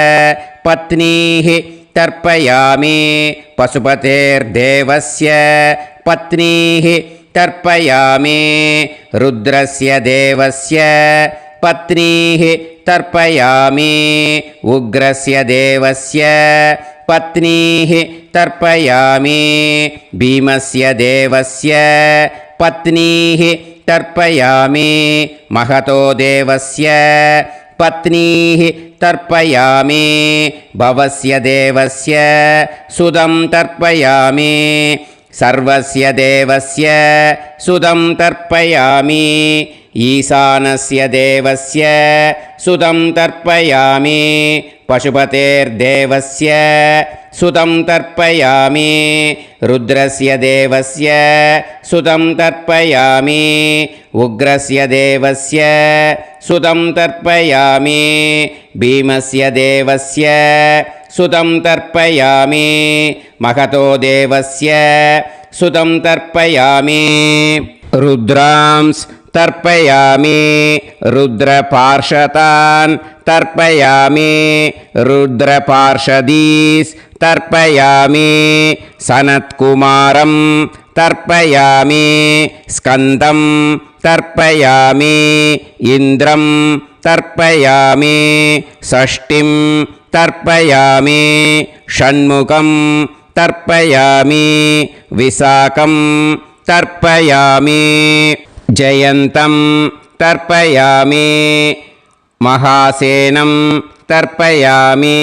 पत्नीः तर्पयामि पशुपतेर्देवस्य पत्नीः तर्पयामि रुद्रस्य देवस्य पत्नीः तर्पयामि उग्रस्य देवस्य पत्नीः तर्पयामि भीमस्य देवस्य पत्नीः तर्पयामि महतो देवस्य पत्नीः तर्पयामि भवस्य देवस्य सुदं तर्पयामि सर्वस्य देवस्य सुदं तर्पयामि ईशानस्य देवस्य सुदं तर्पयामि पशुपतेर्देवस्य सुदं तर्पयामि रुद्रस्य देवस्य सुदं तर्पयामि उग्रस्य देवस्य सुदं तर्पयामि भीमस्य देवस्य सुदं तर्पयामि महतो देवस्य सुदं तर्पयामि रुद्रांस् तर्पयामि रुद्रपार्षदान् तर्पयामि रुद्रपार्षदीस् तर्पयामि सनत्कुमारं तर्पयामि स्कन्दं तर्पयामि इन्द्रं तर्पयामि षष्टिं तर्पयामि षण्मुखं तर्पयामि विशाखं तर्पयामि जयन्तं तर्पयामि महासेनं तर्पयामि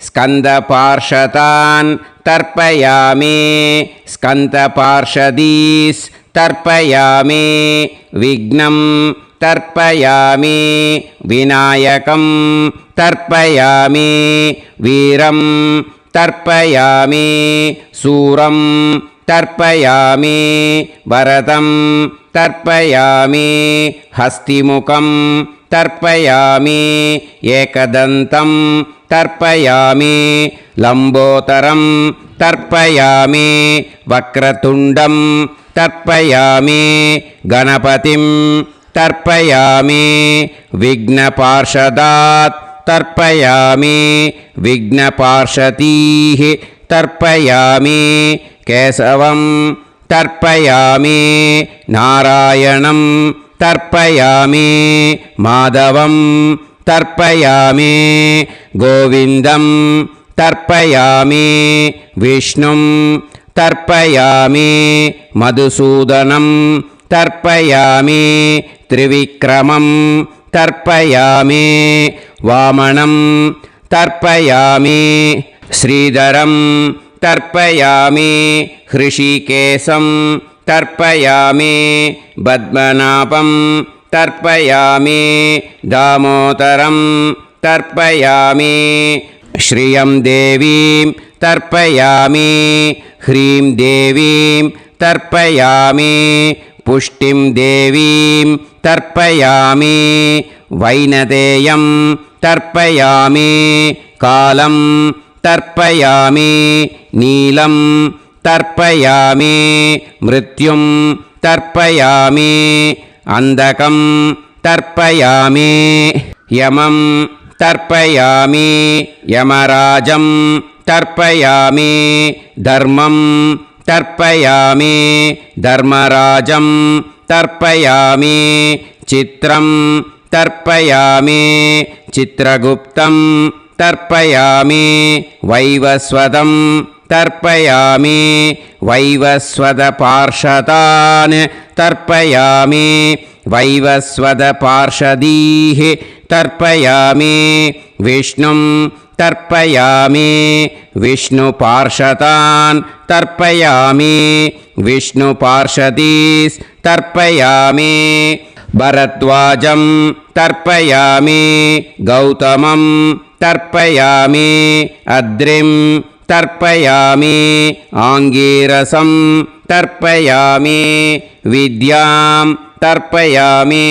स्कन्दपार्षदान् तर्पयामि स्कन्दपार्षदीस् तर्पयामि विघ्नं तर्पयामि विनायकं तर्पयामि वीरं तर्पयामि सूरं तर्पयामि वरदं तर्पयामि हस्तिमुखं तर्पयामि एकदन्तं तर्पयामि लम्बोदरं तर्पयामि वक्रतुण्डं तर्पयामि गणपतिं तर्पयामि विघ्नपार्षदात् तर्पयामि विघ्नपार्षदीः तर्पयामि केशवं तर्पयामि नारायणं तर्पयामि माधवं तर्पयामि गोविन्दं तर्पयामि विष्णुं तर्पयामि मधुसूदनं तर्पयामि त्रिविक्रमं तर्पयामि वामनं तर्पयामि श्रीधरं तर्पयामि हृषिकेशं तर्पयामि पद्मनाभं तर्पयामि दामोदरं तर्पयामि श्रियं देवीं तर्पयामि ह्रीं देवीं तर्पयामि पुष्टिं देवीं तर्पयामि वैनदेयं तर्पयामि कालं तर्पयामि नीलं तर्पयामि मृत्युं तर्पयामि अन्धकं तर्पयामि यमं तर्पयामि यमराजं तर्पयामि धर्मं तर्पयामि धर्मराजं तर्पयामि चित्रं तर्पयामि चित्रगुप्तं तर्पयामि वैवस्वतं तर्पयामि वैवस्वतपार्षदान् तर्पयामि वैवस्वतपार्षदीः तर्पयामि विष्णुं तर्पयामि विष्णुपार्षदान् तर्पयामि विष्णुपार्षदीस् तर्पयामि भरद्वाजं तर्पयामि गौतमं तर्पयामि अद्रिं तर्पयामि आङ्गीरसं तर्पयामि विद्यां तर्पयामि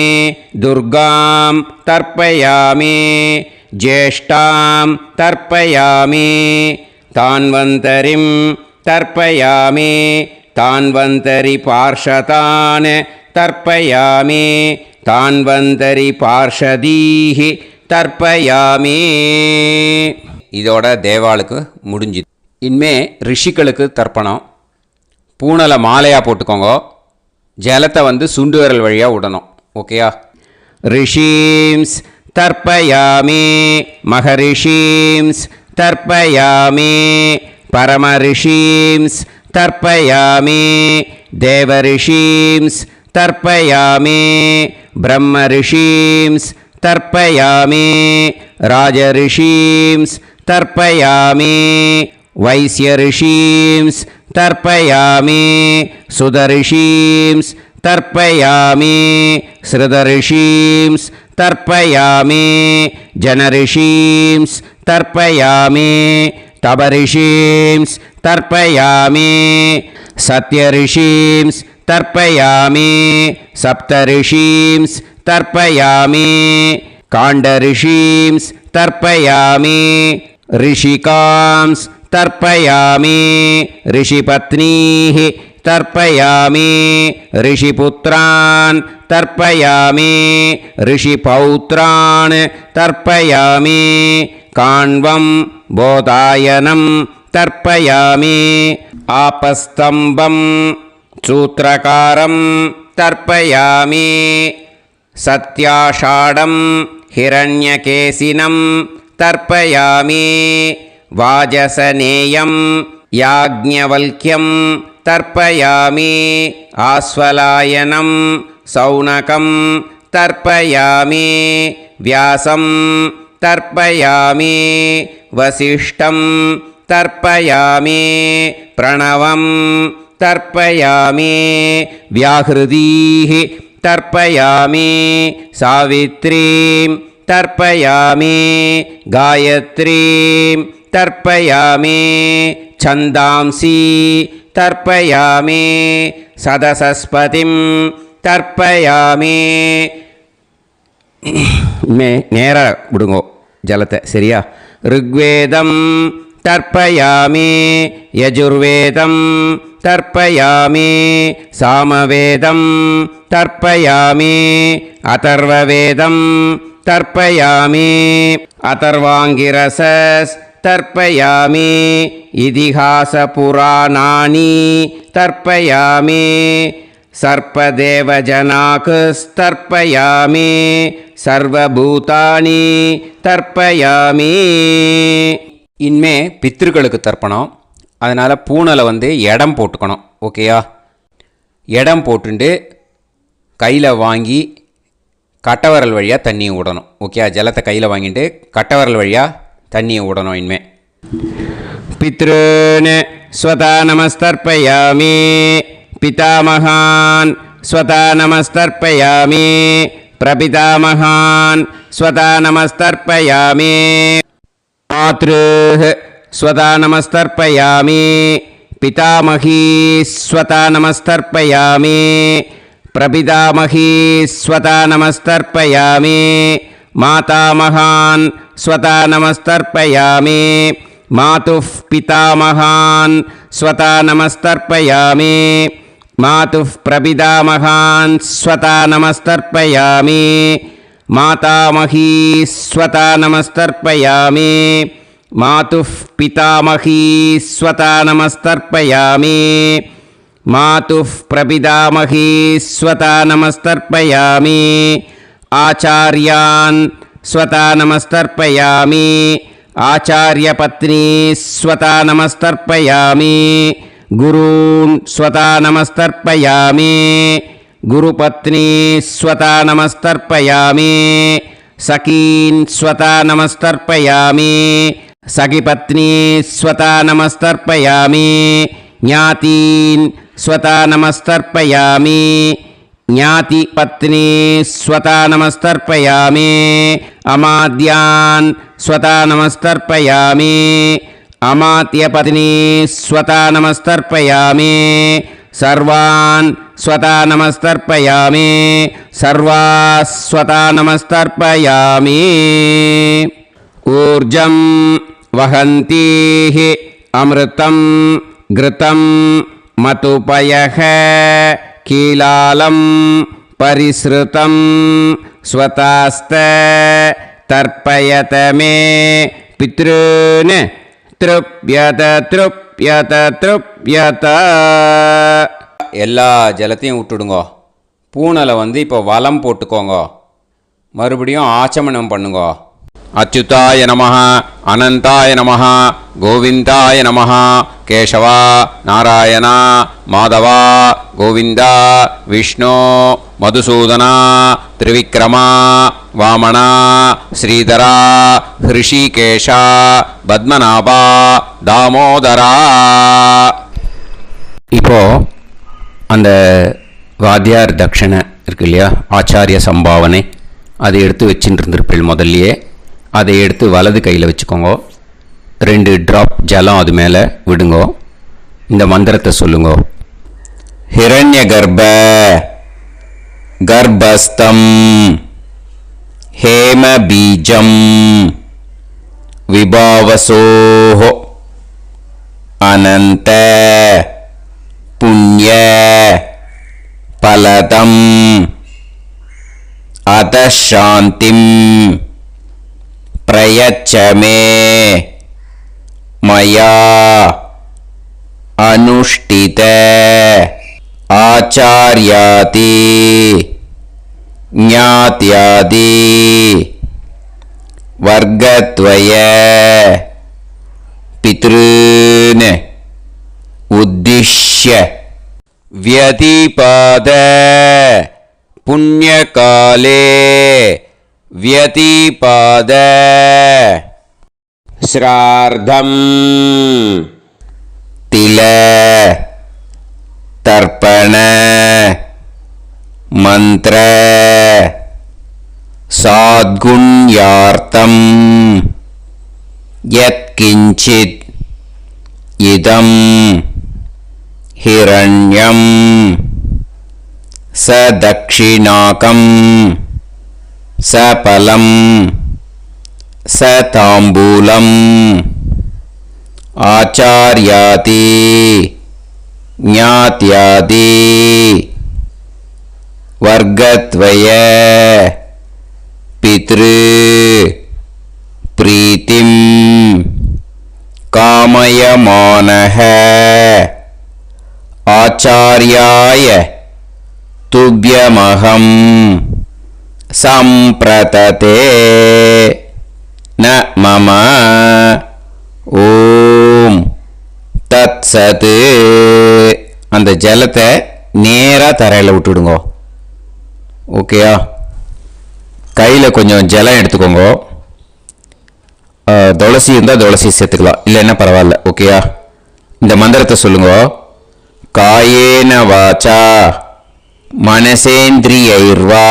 दुर्गां तर्पयामि ज्येष्ठां तर्पयामि तान्वन्तरिं तर्पयामि तान्वन्तरिपार्षदान् तर्पयामि तान्वन्तरिपार्षदीः தர்ப்பயாமி. இதோட தேவாளுக்கு முடிஞ்சுது. இனிமே ரிஷிகளுக்கு தர்ப்பணம். பூனலை மாலையாக போட்டுக்கோங்க. ஜலத்தை சுண்டு விரல் வழியாக விடணும். ஓகேயா? ரிஷீம்ஸ் தர்ப்பயாமி, மகரிஷீம்ஸ் தர்ப்பயாமி, பரமரிஷீம்ஸ் தர்ப்பயாமி, தேவரிஷீம்ஸ் தர்ப்பயாமி, பிரம்மரிஷீம்ஸ் तर्पयामि, राजऋषींस् तर्पयामि, वैश्यऋषींस् तर्पयामि, सुदऋषींस् तर्पयामि, श्रुतऋषींस् तर्पयामि, जनऋषींस् तर्पयामि, तपऋषींस् तर्पयामि, सत्यऋषींस् तर्पयामि, सप्तऋषींस् तर्पयामि, काण्डऋषींस् तर्पयामि, ऋषिकांस् तर्पयामि, ऋषिपत्नीः तर्पयामि ऋषिपुत्रान् तर्पयामि ऋषिपौत्रान् तर्पयामि काण्वं बोधायनं तर्पयामि आपस्तम्भं सूत्रकारं तर्पयामि सत्याषाढं हिरण्यकेशिनं तर्पयामि वाजसनेयं याज्ञवल्क्यं तर्पयामि आस्वलायनं सौनकं तर्पयामि व्यासं तर्पयामि वसिष्ठं तर्पयामि प्रणवं तर्पयामि व्याहृतीः तर्पयामि सावित्रीं तर्पयामि गायत्रीं तर्पयामि छन्दांसि तर्पयामि सदसस्पतिं तर्पयामि நேர விடுங்கோ ஜலத்தை சரியா ऋग्वेदं तर्पयामि यजुर्वेदं तर्पयामि सामवेदं तर्पयामि अथर्ववेदं तर्पयामि अथर्वाङ्गिरसस् तर्पयामि इतिहासपुराणानि तर्पयामि सर्पदेवजनाकस्तर्पयामि सर्वभूतानि तर्पयामि இனிமே பித்திருக்களுக்கு தர்ப்பணம். அதனால் பூனலை இடம் போட்டுக்கணும். ஓகேயா? இடம் போட்டுண்டு கையில் வாங்கி கட்டவரல் வழியாக தண்ணியை விடணும். ஓகேயா? ஜலத்தை கையில் வாங்கிட்டு கட்டவரல் வழியாக தண்ணியை விடணும். இனிமே பித்ருன்னு ஸ்வதா நமஸ்தர்ப்பயாமி பிதாமகான் ஸ்வதா நமஸ்தர்ப்பயாமி பிரபிதாமகான் ஸ்வதா நமஸ்தர்ப்பயாமி मातृः स्वता नमस्तर्पयामि पितामही स्वता नमस्तर्पयामि प्रपितामही स्वता नमस्तर्पयामि मातामहान् स्वता नमस्तर्पयामि मातुः पितामहान् स्वता नमस्तर्पयामि मातुः प्रपितामहान् स्वता नमस्तर्पयामि मातामही स्वता नमस्तर्पयामि मातुः पितामही स्वता नमस्तर्पयामि मातुः प्रपितामही स्वता नमस्तर्पयामि आचार्यान् स्वता नमस्तर्पयामि आचार्यपत्नी स्वता नमस्तर्पयामि गुरून् स्वता नमस्तर्पयामि गुरुपत्नी स्वता नमस्तर्पयामि सखीन् स्वता नमस्तर्पयामि सखिपत्नी स्वता नमस्तर्पयामि ज्ञातीन् स्वता नमस्तर्पयामि ज्ञातिपत्नी स्वता नमस्तर्पयामि अमात्यान् स्वता नमस्तर्पयामि अमात्यपत्नी स्वता नमस्तर्पयामि सर्वान् स्वता नमस्तर्पयामि सर्वास्वता नमस्तर्पयामि ऊर्जं वहन्तीः अमृतं घृतं मतुपयः कीलालं परिसृतं स्वतास्त तर्पयत मे पितॄन् तृप्यत तृप्यत तृप्यत எல்லா ஜலத்தையும் விட்டுடுங்கோ. பூனலை இப்போ வலம் போட்டுக்கோங்க. மறுபடியும் ஆச்சமனம் பண்ணுங்கோ. அச்சுதாய நமஹ அனந்தாய நமஹ கோவிந்தாய நமஹ கேசவா நாராயணா மாதவா கோவிந்தா விஷ்ணு மதுசூதனா திரிவிக்ரமா வாமனா ஸ்ரீதரா ஹிருஷிகேஷா பத்மநாபா தாமோதரா. இப்போ அந்த வாத்தியார் தட்சணை இருக்கு இல்லையா, ஆச்சாரிய சம்பாவனை, அதை எடுத்து வச்சுட்டு இருந்திருப்பேன் முதல்லையே. அதை எடுத்து வலது கையில் வச்சுக்கோங்க. 2 ட்ராப் ஜலம் அது மேலே விடுங்கோ. இந்த மந்திரத்தை சொல்லுங்க. ஹிரண்ய கர்ப்ப கர்ப்பஸ்தம் ஹேம பீஜம் விபாவசோஹோ அனந்த புண்ணிய பலதம் அதசாந்திம் பிரயச்சமே மயா அனுஷ்டித ஆச்சார்யாதி ஞாத்யாதி வர்க்கத்வய பித்ருன் உத்திஷ்ய व्यतिपाद पुण्यकाले व्यतिपाद श्रार्धं तिल तर्पण मंत्र साद्गुण्यार्थं यत्किंचित् इदं हिरण्यं स दक्षिणाकं स फलं स ताम्बूलम् आचार्याति ज्ञात्यादि वर्गद्वय पितृ प्रीतिं कामयमानः आचार्याय तुभ्यमहं संप्रतते न मम ஓம் தத்சத். அந்த ஜலத்தை நேராக தரையில் விட்டுடுங்க. ஓகேயா? கையில் கொஞ்சம் ஜலம் எடுத்துக்கோங்க. துளசி இருந்தால் துளசி சேர்த்துக்கலாம், இல்லைன்னா பரவாயில்ல. ஓகேயா? இந்த மந்திரத்தை சொல்லுங்க. காயேன வாச்சா மனசேந்திரியைர்வா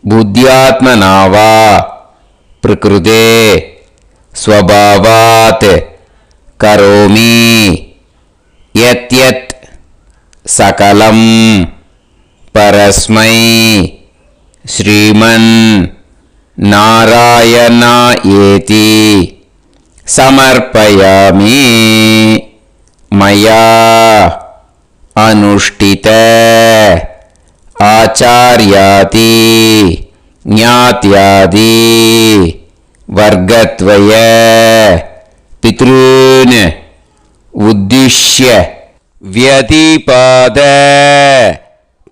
புத்தியாத்மனாவா பிரகிருதே ஸ்வபாவாத் கரோமி யத் யத் சகலம் பரஸ்மை ஸ்ரீமன் நாராயணா ஏதி சமர்ப்பயாமி மயா அனுஷ்டித ஆச்சார்யாதி ஞாத்யாதி வர்க்கத்வய பித்ருன் உத்திஷ்ய व्यतिपाद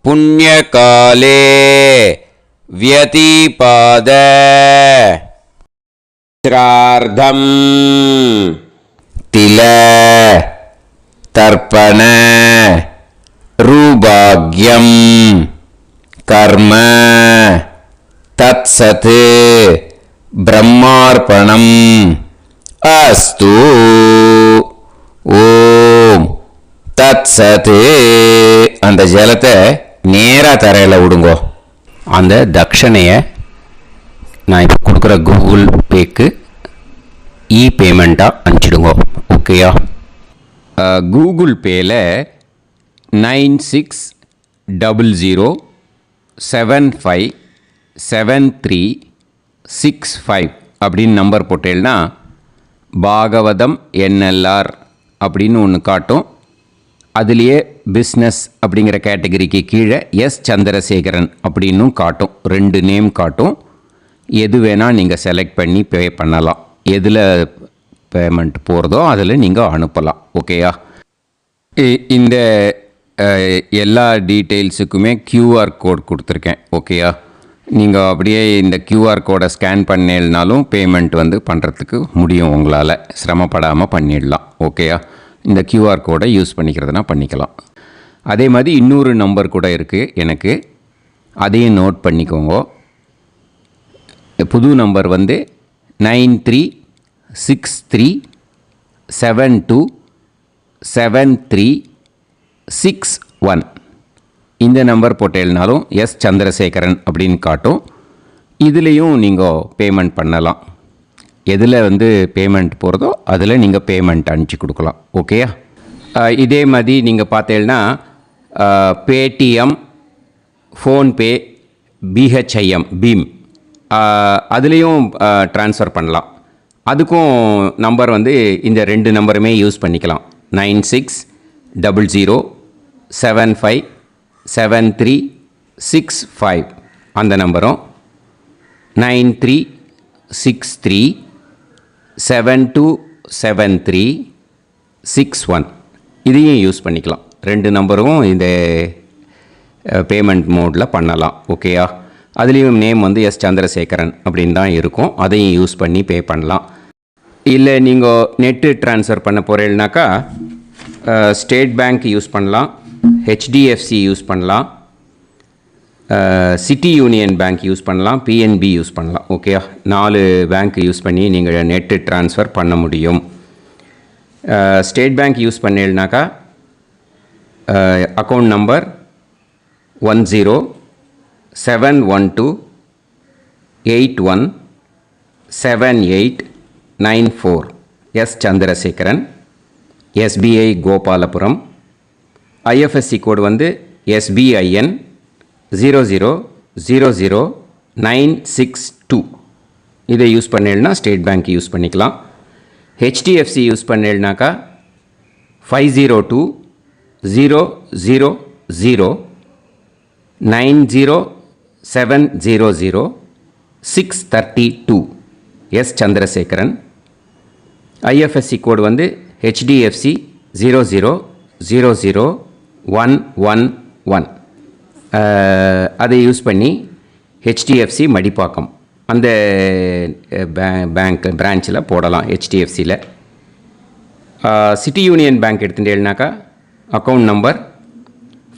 पुण्यकाले व्यतिपाद श्रार्धं तिल तर्पण रूभाग्यं कर्म तत्सत् ब्रह्मार्पणम् अस्तु. ஓம் தத்சத். அந்த ஜலத்தை நேராக தரையில் விடுங்கோ. அந்த தட்சணையை நான் இப்போ கொடுக்குற கூகுள் பேக்கு பேமெண்ட்டாக அனுப்பிச்சிடுங்கோ. ஓகேயா? கூகுள் பேயில் 9600757365 அப்படின்னு நம்பர் போட்டேன்னா பாகவதம் NLR அப்படின்னு ஒன்று காட்டும். அதுலேயே பிஸ்னஸ் அப்படிங்கிற கேட்டகரிக்கு கீழே எஸ் சந்திரசேகரன் அப்படின்னும் காட்டும். 2 நேம் காட்டும். எது வேணால் நீங்கள் செலக்ட் பண்ணி பே பண்ணலாம். எதில் பேமெண்ட் போகிறதோ அதில் நீங்கள் அனுப்பலாம். ஓகேயா? இந்த எல்லா டீட்டெயில்ஸுக்குமே QR கோட் கொடுத்துருக்கேன். ஓகேயா? நீங்கள் அப்படியே இந்த QR கோடை ஸ்கேன் பண்ணேன்னாலும் பேமெண்ட் பண்ணுறதுக்கு முடியும். உங்களால் சிரமப்படாமல் பண்ணிடலாம். ஓகேயா? இந்த QR கோடை யூஸ் பண்ணிக்கிறதுனா பண்ணிக்கலாம். அதே மாதிரி இன்னொரு நம்பர் கூட இருக்குது எனக்கு, அதையும் நோட் பண்ணிக்கோங்க. புது நம்பர் 9363727361. இந்த நம்பர் போட்டேல்னாலும் எஸ் சந்திரசேகரன் அப்படின்னு காட்டும். இதுலேயும் நீங்கள் பேமெண்ட் பண்ணலாம். எதில் பேமெண்ட் போகிறதோ அதில் நீங்கள் பேமெண்ட் அனுப்பிச்சி கொடுக்கலாம். ஓகேயா? இதே மாதிரி நீங்கள் பார்த்தேன்னா பேடிஎம், ஃபோன்பே, பிஹெச்ஐஎம், பீம் அதுலேயும் ட்ரான்ஸ்ஃபர் பண்ணலாம். அதுக்கும் நம்பர் இந்த 2 நம்பருமே யூஸ் பண்ணிக்கலாம். 00757365 அந்த நம்பரும் 9363727361 இதையும் யூஸ் பண்ணிக்கலாம். 2 நம்பரும் இந்த பேமெண்ட் மோடில் பண்ணலாம். ஓகேயா? அதுலேயும் நேம் வந்து எஸ் சந்திரசேகரன் அப்படின்னு தான் இருக்கும். அதையும் யூஸ் பண்ணி பே பண்ணலாம். இல்லை நீங்கள் நெட்டு ட்ரான்ஸ்ஃபர் பண்ண போகிறீங்கனாக்கா ஸ்டேட் பேங்க் யூஸ் பண்ணலாம், ஹெச்டிஎஃப்சி யூஸ் பண்ணலாம், சிட்டி யூனியன் பேங்க் யூஸ் பண்ணலாம், பிஎன்பி யூஸ் பண்ணலாம். ஓகேயா? 4 பேங்க் யூஸ் பண்ணி நீங்கள் நெட்டு ட்ரான்ஸ்ஃபர் பண்ண முடியும். ஸ்டேட் பேங்க் யூஸ் பண்ணீங்கனாக்கா account number 10712817894 S Chandrasekaran, SBI Gopalapuram. IFSC code வந்து SBIN 0000962. இதை யூஸ் பண்ணீங்கன்னா ஸ்டேட் பேங்க் யூஸ் பண்ணிக்கலாம். ஹெச்டிஎஃப்சி யூஸ் பண்ணீங்கனாக்கா 5020090700 எஸ் சந்திரசேகரன். ஐஎஃப்எஸ்சி கோடு வந்து HDFC 0000111. அதை யூஸ் பண்ணி HDFC மடிப்பாக்கம் அந்த பேங்க் பிரான்ச்சில் போடலாம். HDFCயில் சிட்டி யூனியன் பேங்க் எடுத்துட்டேன்னாக்கா account number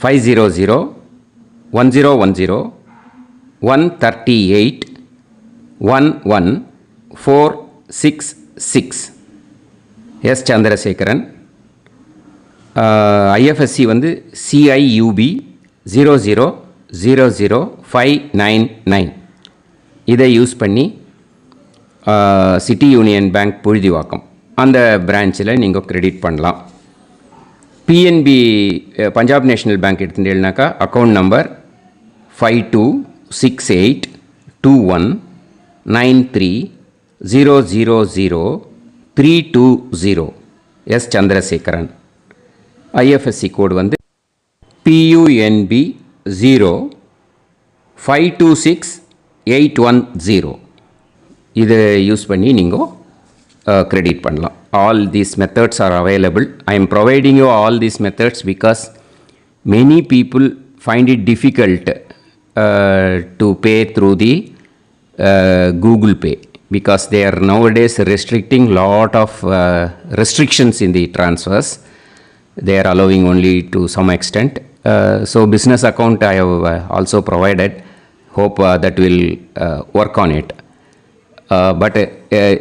5001010381146 S Chandrasekaran. IFSC வந்து CIUB 0000599. இதை யூஸ் பண்ணி சிட்டி யூனியன் பேங்க் புழுதிவாக்கம் அந்த பிரான்ச்சில் நீங்கள் கிரெடிட் பண்ணலாம். PNB பஞ்சாப் நேஷ்னல் பேங்க் எடுத்துட்டேன்னாக்கா account number 52682193000320 S Chandrasekaran. IFSC code வந்து PUNB 0526810. இதை யூஸ் பண்ணி நீங்கள் கிரெடிட் பண்ணலாம். All these methods are available. I am providing you all these methods because many people find it difficult to pay through the Google Pay because they are nowadays restricting lot of restrictions in the transfers. They are allowing only to some extent. So business account I have also provided. Hope that will work on it. But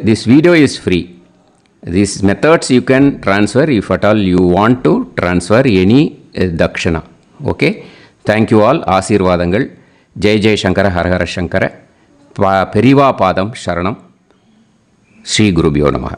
this video is free. These methods you can transfer if at all you want to transfer any dakshana. Okay? Thank you all. ஆசீர்வாதங்கள். ஜெய் ஜெய் சங்கர ஹர ஹர சங்கர. பெரிவா பாதம் சரணம். ஸ்ரீ குருபியோ நமஹ.